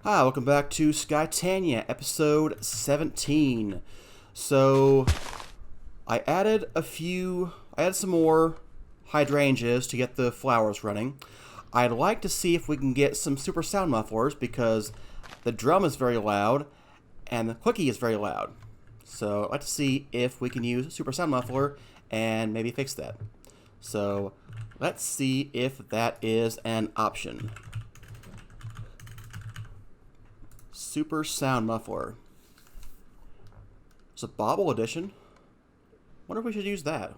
Hi, welcome back to Skytania episode 17. So, I added some more hydrangeas to get the flowers running. I'd like to see if we can get some Supersound Mufflers because the drum is very loud and the clicky is very loud. So, I'd like to see if we can use Supersound Muffler and maybe fix that. So, let's see if that is an option. Supersound Muffler. It's a bobble edition. Wonder if we should use that.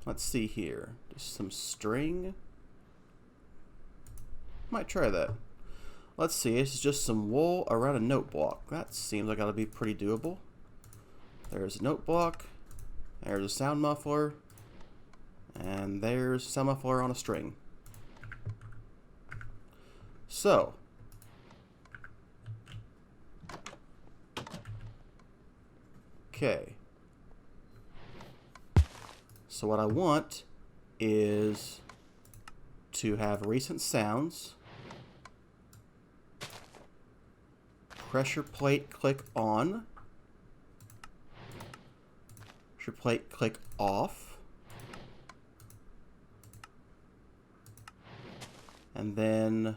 Let's see here. Just some string. Might try that. Let's see. This is just some wool around a note block. That seems like that'll be pretty doable. There's a note block. There's a sound muffler. And there's a sound muffler on a string. So, okay. So what I want is to have recent sounds, pressure plate click on, pressure plate click off, and then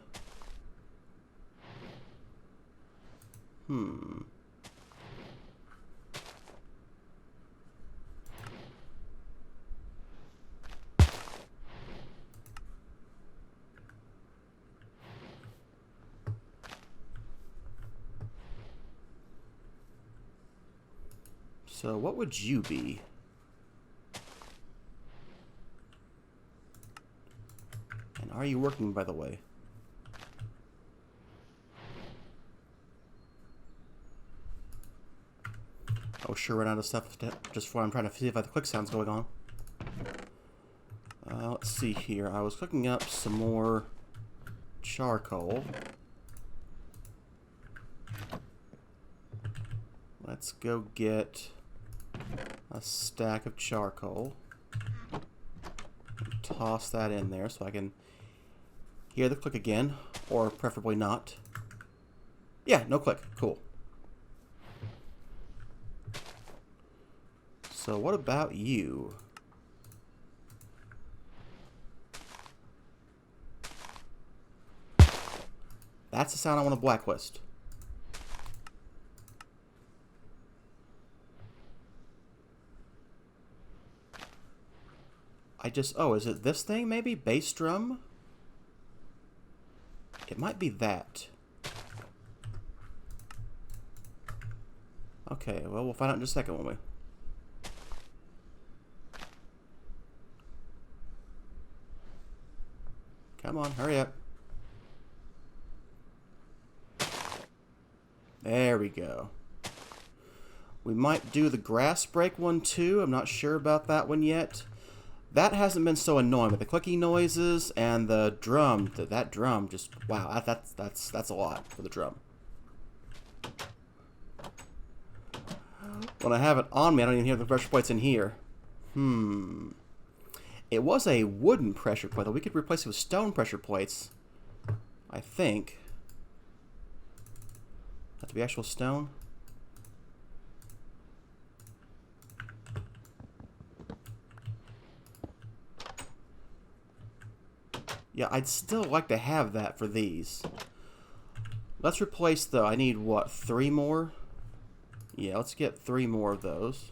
So what would you be? And are you working, by the way? Oh, sure, ran out of stuff just for I'm trying to see if I have the click sounds going on. Let's see here. I was cooking up some more charcoal. Let's go get a stack of charcoal. Toss that in there so I can hear the click again, or preferably not. Yeah, no click. Cool. So what about you? That's the sound I want to blacklist. Oh, is it this thing maybe? Bass drum? It might be that. Okay, well, we'll find out in just a second, won't we? Come on, hurry up. There we go. We might do the grass break one too. I'm not sure about that one yet. That hasn't been so annoying, but the clicky noises and the drum, that drum just, wow, that's a lot for the drum. When I have it on me, I don't even hear the pressure plates in here. It was a wooden pressure plate, though we could replace it with stone pressure plates, I think. Have to be actual stone. Yeah, I'd still like to have that for these. Let's replace I need what, 3 more? Yeah, let's get 3 more of those.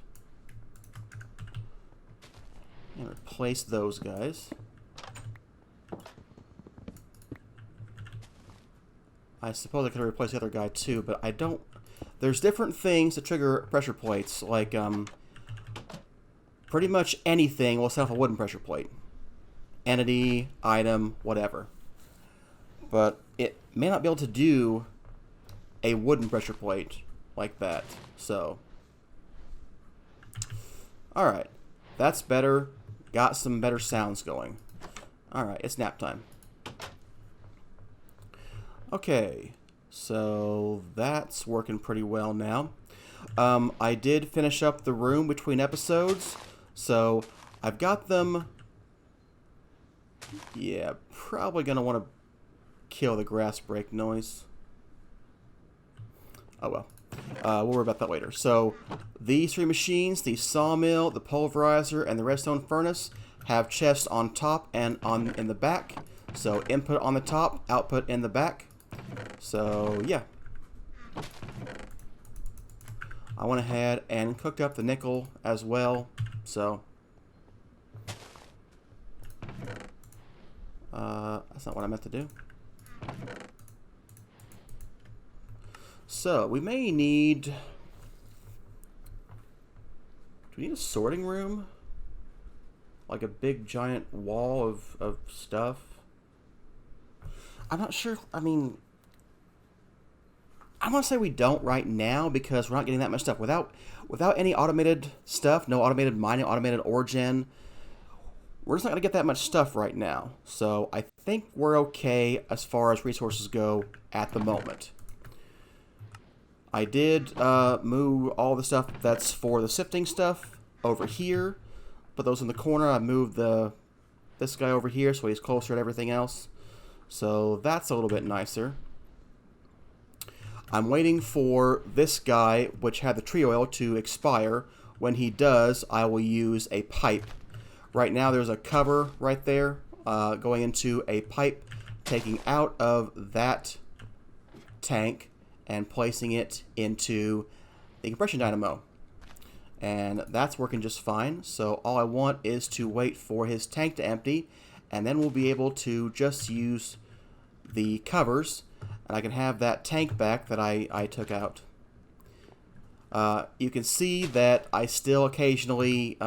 And replace those guys. I suppose I could replace the other guy too, but I don't... There's different things that trigger pressure plates, like, pretty much anything will set off a wooden pressure plate. Entity, item, whatever. But it may not be able to do a wooden pressure plate like that, so... Alright, that's better. Got some better sounds going. Alright, it's nap time. Okay, so that's working pretty well now. I did finish up the room between episodes, so I've got them... Yeah, probably going to want to kill the grass break noise. Oh well. We'll worry about that later. So these 3 machines, the sawmill, the pulverizer, and the redstone furnace, have chests on top and in the back. So input on the top, output in the back. So yeah. I went ahead and cooked up the nickel as well. So that's not what I meant to do. So we may need... Do we need a sorting room? Like a big giant wall of stuff? I'm not sure. I mean, I want to say we don't right now because we're not getting that much stuff. Without any automated stuff, no automated mining, automated ore gen, we're just not going to get that much stuff right now. So I think we're okay as far as resources go at the moment. I did move all the stuff that's for the sifting stuff over here. Put those in the corner. I moved this guy over here so he's closer to everything else. So that's a little bit nicer. I'm waiting for this guy, which had the tree oil, to expire. When he does, I will use a pipe. Right now there's a cover right there going into a pipe, taking out of that tank and placing it into the compression dynamo. And that's working just fine. So all I want is to wait for his tank to empty, and then we'll be able to just use the covers, and I can have that tank back that I took out. You can see that I still occasionally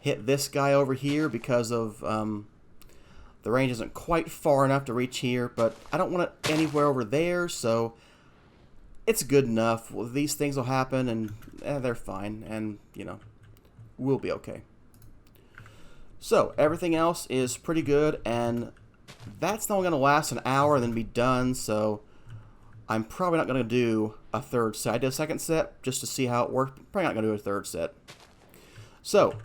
hit this guy over here because of the range isn't quite far enough to reach here, but I don't want it anywhere over there, so it's good enough. Well, these things will happen, and they're fine, and, you know, we'll be okay. So, everything else is pretty good, and that's not going to last an hour and then be done, so I'm probably not going to do a third set. I did a second set just to see how it worked. Probably not going to do a third set. So,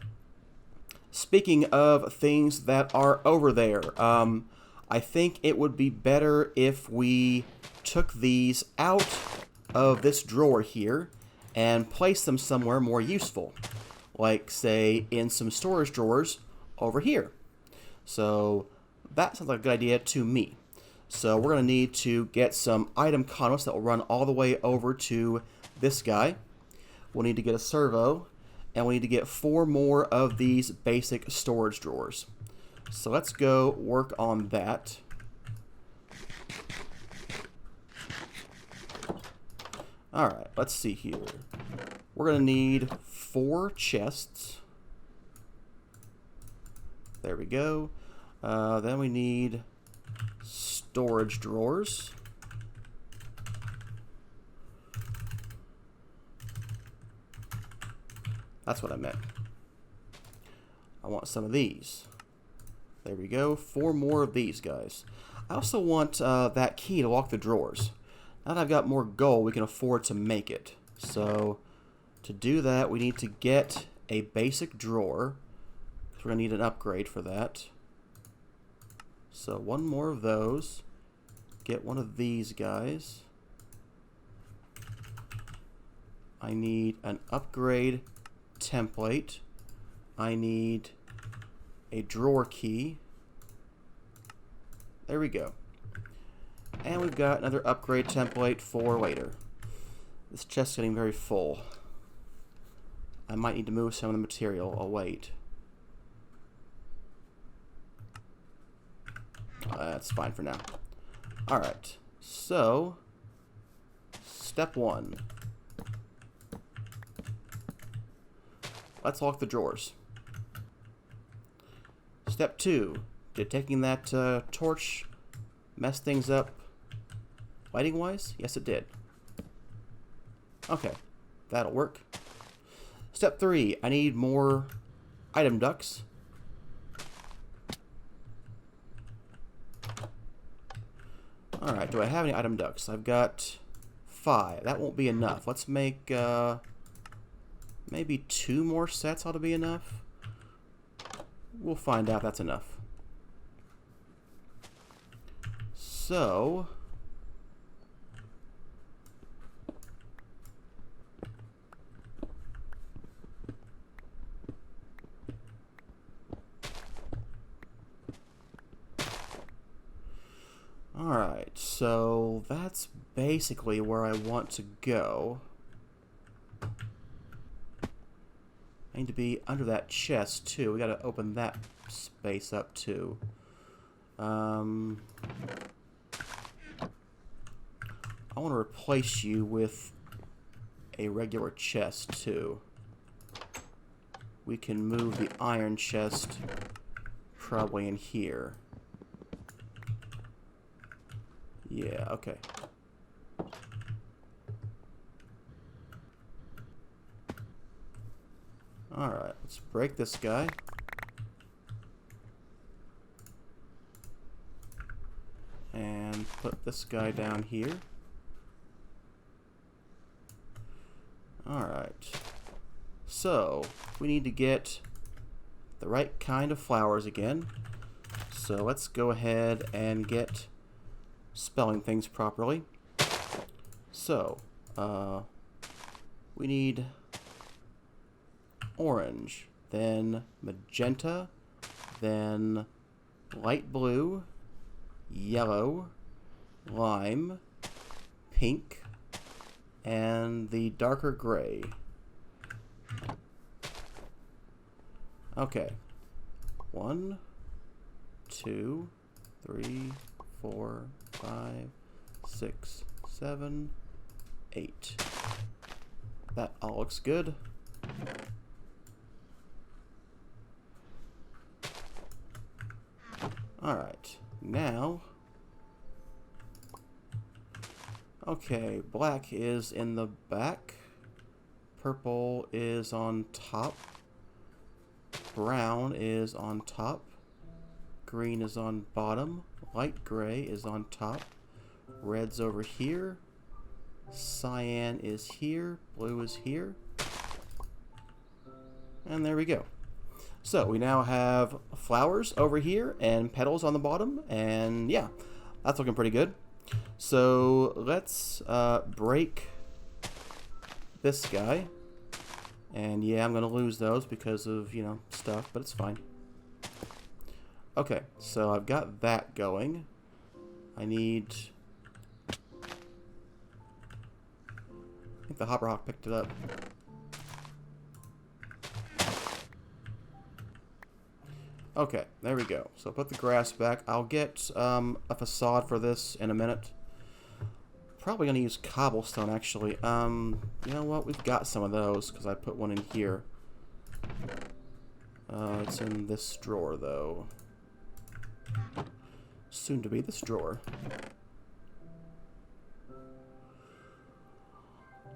speaking of things that are over there, I think it would be better if we took these out of this drawer here and placed them somewhere more useful. Like, say, in some storage drawers over here. So, that sounds like a good idea to me. So we're going to need to get some item conduits that will run all the way over to this guy. We'll need to get a servo, and we need to get 4 more of these basic storage drawers. So let's go work on that. Alright, let's see here. We're going to need 4 chests. There we go. Then we need storage drawers. That's what I meant. I want some of these. There we go. 4 more of these guys. I also want that key to lock the drawers. Now that I've got more gold, we can afford to make it. So to do that, we need to get a basic drawer. We're going to need an upgrade for that. So 1 more of those. Get 1 of these guys. I need an upgrade template. I need a drawer key. There we go. And we've got another upgrade template for later. This chest's getting very full. I might need to move some of the material. I'll wait. That's fine for now. Alright, so step 1. Let's lock the drawers. Step 2. Did taking that torch mess things up lighting wise? Yes, it did. Okay, that'll work. Step 3. I need more item ducts. Alright, do I have any item ducts? I've got 5. That won't be enough. Let's make maybe 2 more sets ought to be enough. We'll find out if that's enough. So alright, so that's basically where I want to go. I need to be under that chest too. We gotta open that space up too. I want to replace you with a regular chest too. We can move the iron chest probably in here. Yeah, okay. Alright, let's break this guy. And put this guy down here. Alright. So, we need to get the right kind of flowers again. So let's go ahead and get spelling things properly. So, we need orange, then magenta, then light blue, yellow, lime, pink, and the darker gray. Okay. 1, 2, 3, 4, 5, 6, 7, 8. That all looks good. Alright, now, okay, black is in the back, purple is on top, brown is on top, green is on bottom, light gray is on top, red's over here, cyan is here, blue is here, and there we go. So we now have flowers over here and petals on the bottom, and yeah, that's looking pretty good. So let's break this guy, and yeah, I'm gonna lose those because of, you know, stuff, but it's fine. Okay, so I've got that going. I need, I think the Hopper Hawk picked it up. Okay, there we go. So put the grass back. I'll get a facade for this in a minute. Probably gonna use cobblestone actually. You know what? We've got some of those because I put one in here. It's in this drawer though. Soon to be this drawer.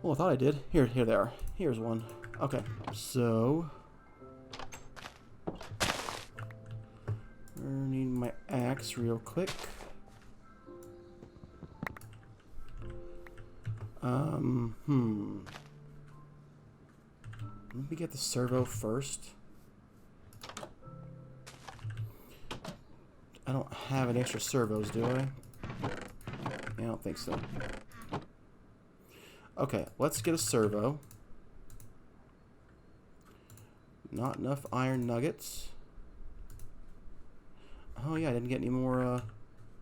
Well, I thought I did. Here they are. Here's one. Okay, so I need my axe real quick. Let me get the servo first. I don't have any extra servos, do I? Yeah, I don't think so. Okay, let's get a servo. Not enough iron nuggets. Oh yeah, I didn't get any more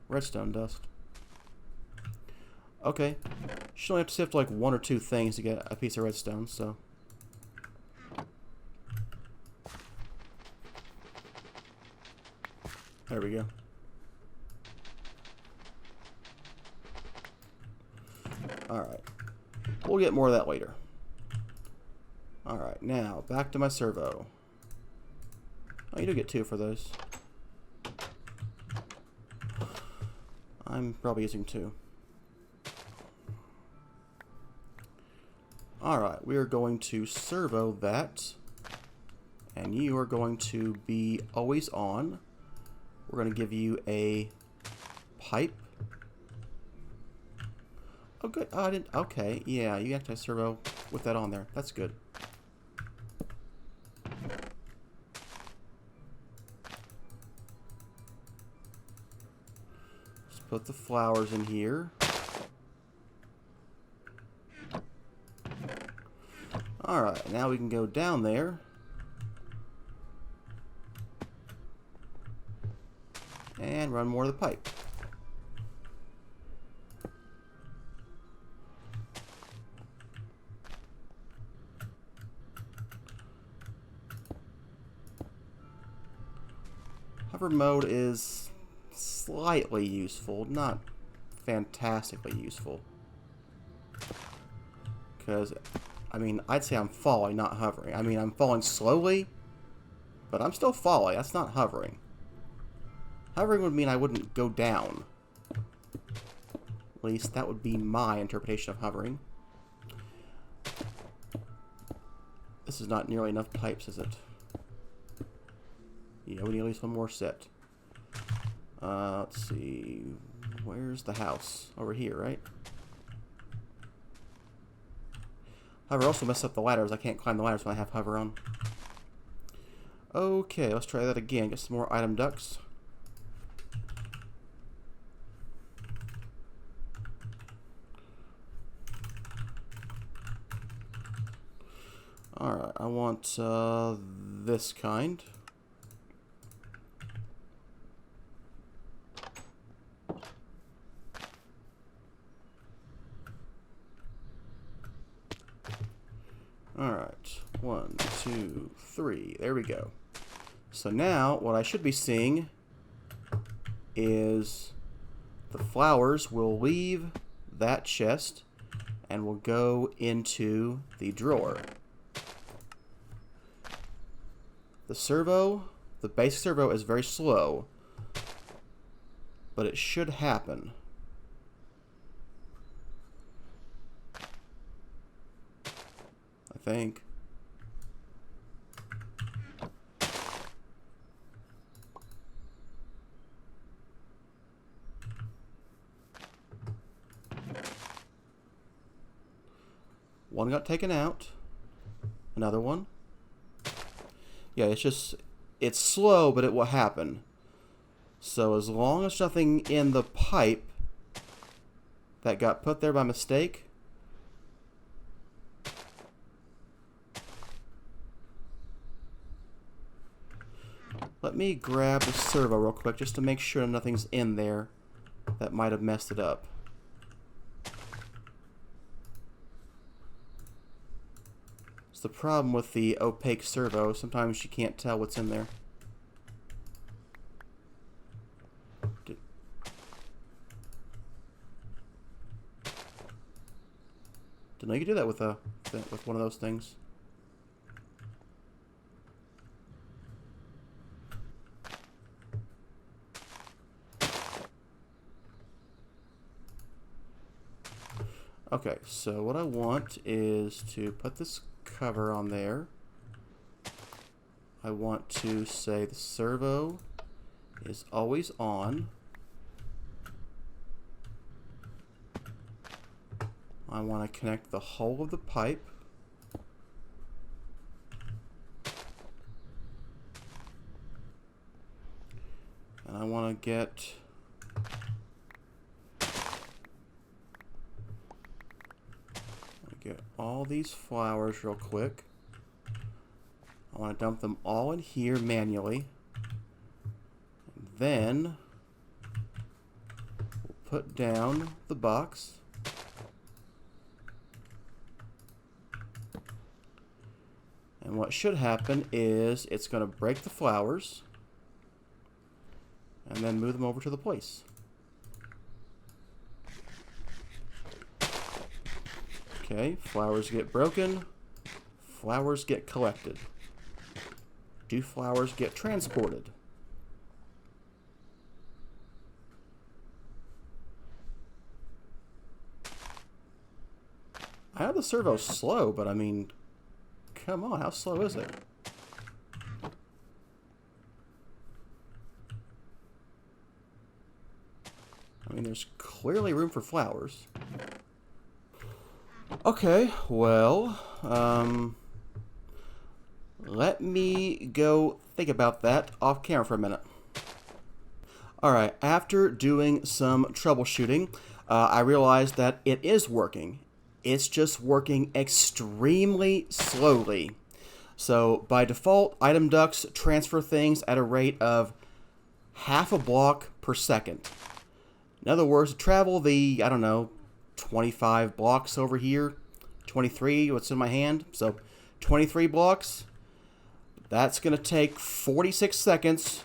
redstone dust. Okay, should only have to sift like 1 or 2 things to get a piece of redstone, so. There we go. Alright, we'll get more of that later. Alright, now back to my servo. Oh, you do get 2 for those. I'm probably using 2. Alright, we are going to servo that. And you are going to be always on. We're going to give you a pipe. Oh, good. Oh, I didn't. Okay, yeah, you have to servo with that on there. That's good. put the flowers in here. Alright, now we can go down there. And run more of the pipe. Hover mode is slightly useful, not fantastically useful. Because, I mean, I'd say I'm falling, not hovering. I mean, I'm falling slowly, but I'm still falling. That's not hovering. Hovering would mean I wouldn't go down. At least that would be my interpretation of hovering. This is not nearly enough pipes, is it? Yeah, we need at least one more set. Let's see. Where's the house? Over here, right? Hover also messes up the ladders. I can't climb the ladders when I have hover on. Okay, let's try that again. Get some more item ducts. Alright, I want this kind. Alright, 1, 2, 3. There we go. So now, what I should be seeing is the flowers will leave that chest and will go into the drawer. The servo, the basic servo is very slow, but it should happen. I think. One got taken out. Another one. Yeah, it's slow, but it will happen. So as long as nothing in the pipe that got put there by mistake, let me grab the servo real quick just to make sure nothing's in there that might have messed it up. It's the problem with the opaque servo. Sometimes you can't tell what's in there. Didn't know you could do that with one of those things. Okay, so what I want is to put this cover on there. I want to say the servo is always on. I want to connect the whole of the pipe. And I want to get all these flowers real quick. I want to dump them all in here manually. And then we'll put down the box. And what should happen is it's going to break the flowers and then move them over to the place. Okay, flowers get broken, flowers get collected. Do flowers get transported? I know the servo's slow, but I mean, come on, how slow is it? I mean, there's clearly room for flowers. Okay, well, let me go think about that off camera for a minute. Alright, after doing some troubleshooting, I realized that it is working. It's just working extremely slowly. So by default, item ducts transfer things at a rate of half a block per second. In other words, to travel the, I don't know, 25 blocks over here, 23, what's in my hand, so 23 blocks, that's going to take 46 seconds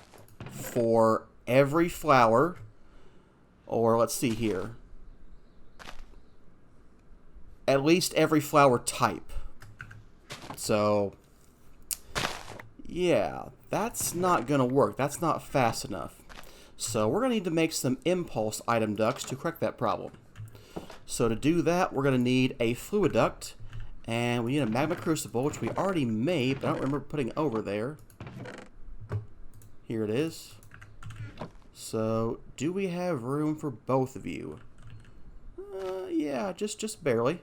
for every flower, or let's see here, at least every flower type. So yeah, that's not gonna work. That's not fast enough. So we're gonna need to make some impulse item ducts to correct that problem. So to do that, we're gonna need a fluid duct, and we need a magma crucible, which we already made, but I don't remember putting over there. Here it is. So do we have room for both of you? Yeah, just barely.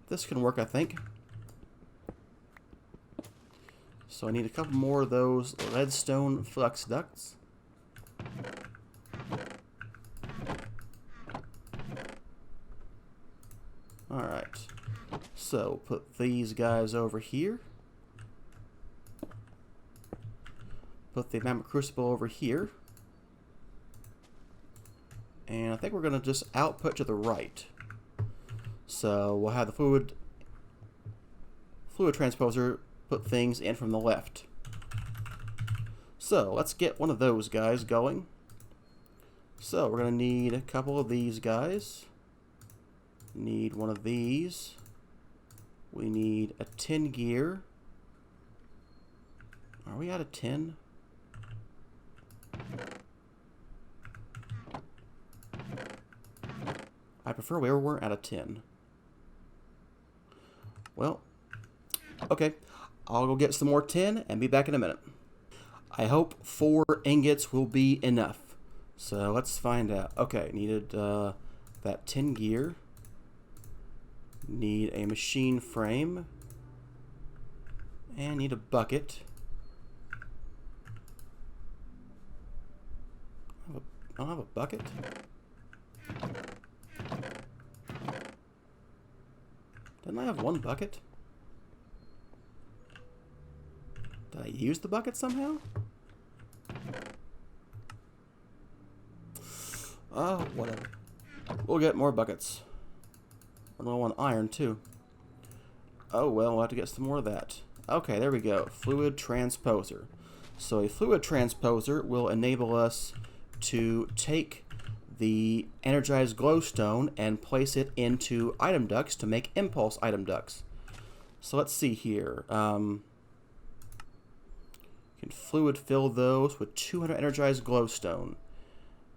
This can work, I think. So I need a couple more of those leadstone flux ducts. Alright. So put these guys over here. Put the magma crucible over here. And I think we're going to just output to the right. So we'll have the fluid transposer put things in from the left. So let's get one of those guys going. So we're going to need a couple of these guys. Need one of these. We need a tin gear. Are we out of tin? I prefer we weren't out of tin. Well, okay. I'll go get some more tin and be back in a minute. I hope 4 ingots will be enough. So let's find out. Okay, needed that tin gear. Need a machine frame. And need a bucket. I don't have a bucket. Didn't I have one bucket? Did I use the bucket somehow? Oh, whatever. We'll get more buckets. I want iron too. Oh well, we'll have to get some more of that. Okay, there we go. Fluid transposer. So a fluid transposer will enable us to take the energized glowstone and place it into item ducts to make impulse item ducts. So let's see here. You can fluid fill those with 200 energized glowstone.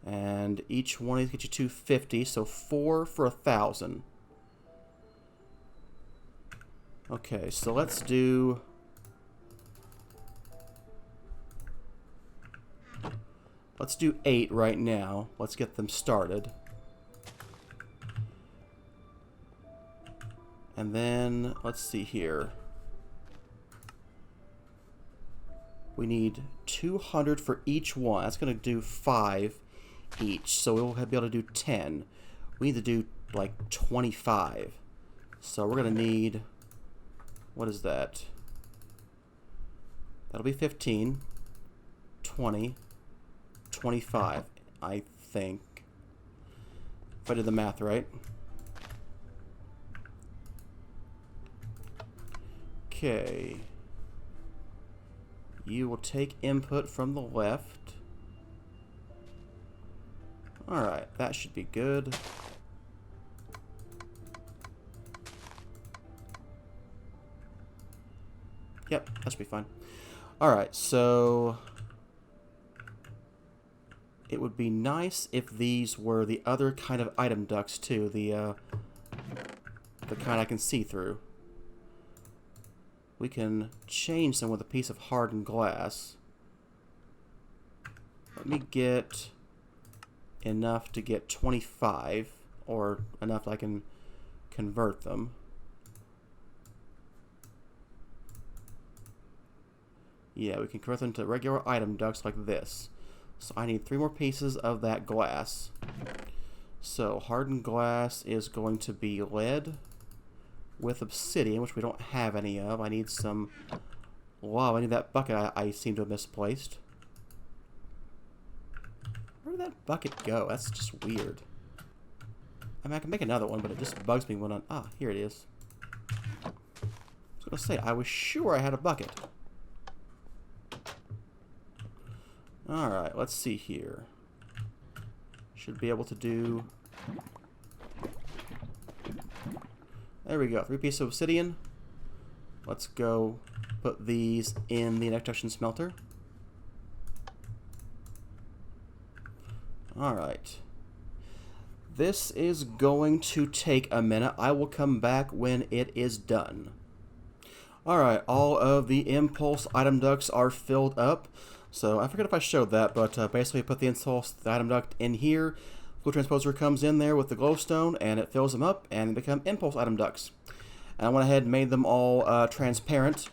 And each one of these gets you 250, so 4 for 1,000. Okay, so let's do... Let's do 8 right now. Let's get them started. And then, let's see here. We need 200 for each one. That's going to do 5 each. So we'll be able to do 10. We need to do like 25. So we're going to need... What is that? That'll be 15, 20, 25, I think. If I did the math right. Okay. You will take input from the left. Alright, that should be good. Yep, that should be fine. Alright, so it would be nice if these were the other kind of item ducts too, the kind I can see through. We can change them with a piece of hardened glass. Let me get enough to get 25, or enough that I can convert them. Yeah, we can convert them to regular item ducts like this. So I need 3 more pieces of that glass. So hardened glass is going to be lead with obsidian, which we don't have any of. I need some lava. I need that bucket I seem to have misplaced. Where did that bucket go? That's just weird. I mean, I can make another one, but it just bugs me when ah, here it is. I was going to say, I was sure I had a bucket. Alright, let's see here. Should be able to do... There we go, 3 pieces of obsidian. Let's go put these in the induction smelter. Alright. This is going to take a minute. I will come back when it is done. Alright, all of the impulse item ducts are filled up. So I forget if I showed that, but basically put the impulse item duct in here. Glue transposer comes in there with the glowstone and it fills them up and they become impulse item ducts. And I went ahead and made them all transparent.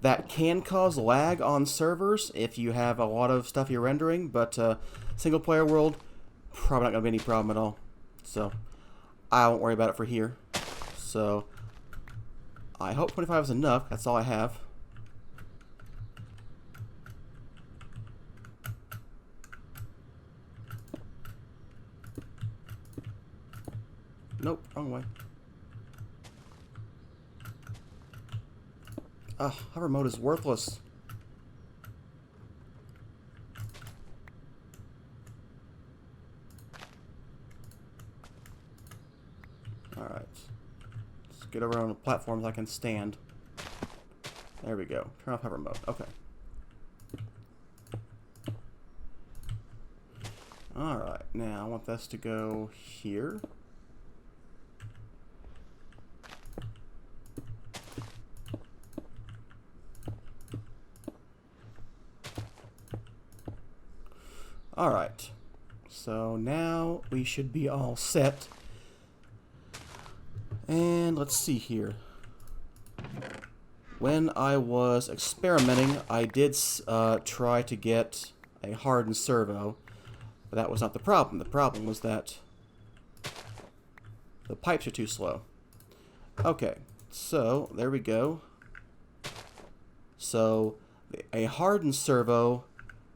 That can cause lag on servers if you have a lot of stuff you're rendering, but single player world, probably not going to be any problem at all. So I won't worry about it for here. So I hope 25 is enough. That's all I have. Nope, wrong way. Hover mode is worthless. Alright. Let's get over on the platforms I can stand. There we go. Turn off hover mode. Okay. Alright, now I want this to go here. Alright, so now we should be all set. And let's see here. When I was experimenting, I did try to get a hardened servo, but that was not the problem. The problem was that the pipes are too slow. Okay, so there we go. So a hardened servo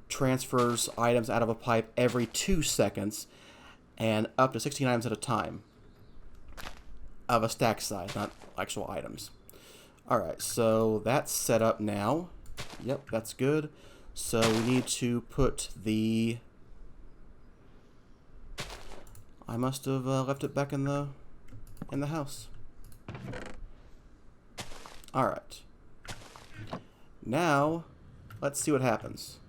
transfers items out of a pipe every 2 seconds and up to 16 items at a time of a stack size, not actual items. Alright, so that's set up now. Yep, that's good. So we need to put the... I must have left it back in the house. Alright. Now, let's see what happens.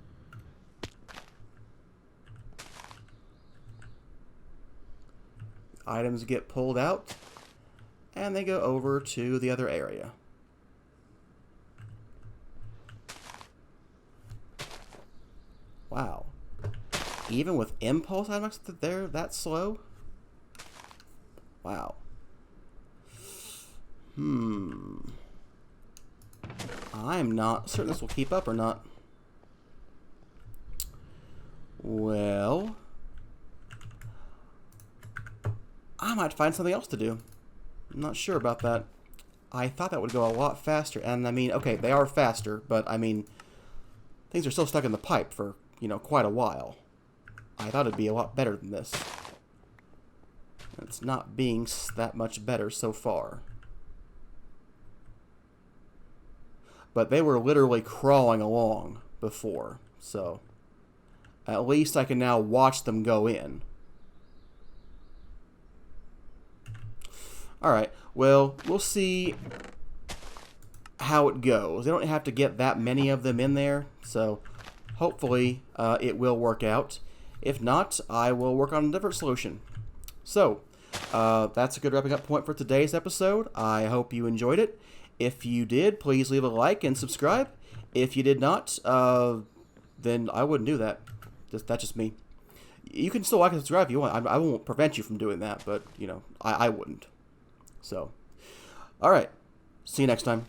Items get pulled out, and they go over to the other area. Wow. Even with impulse items, they're that slow? Wow. I'm not certain this will keep up or not. Well, I might find something else to do. I'm not sure about that. I thought that would go a lot faster, and I mean, okay, they are faster, but I mean, things are still stuck in the pipe for, you know, quite a while. I thought it'd be a lot better than this. It's not being that much better so far. But they were literally crawling along before, so at least I can now watch them go in. Alright, well, we'll see how it goes. They don't have to get that many of them in there, so hopefully it will work out. If not, I will work on a different solution. So, that's a good wrapping up point for today's episode. I hope you enjoyed it. If you did, please leave a like and subscribe. If you did not, then I wouldn't do that. That's just me. You can still like and subscribe if you want. I won't prevent you from doing that, but, you know, I wouldn't. So, alright. See you next time.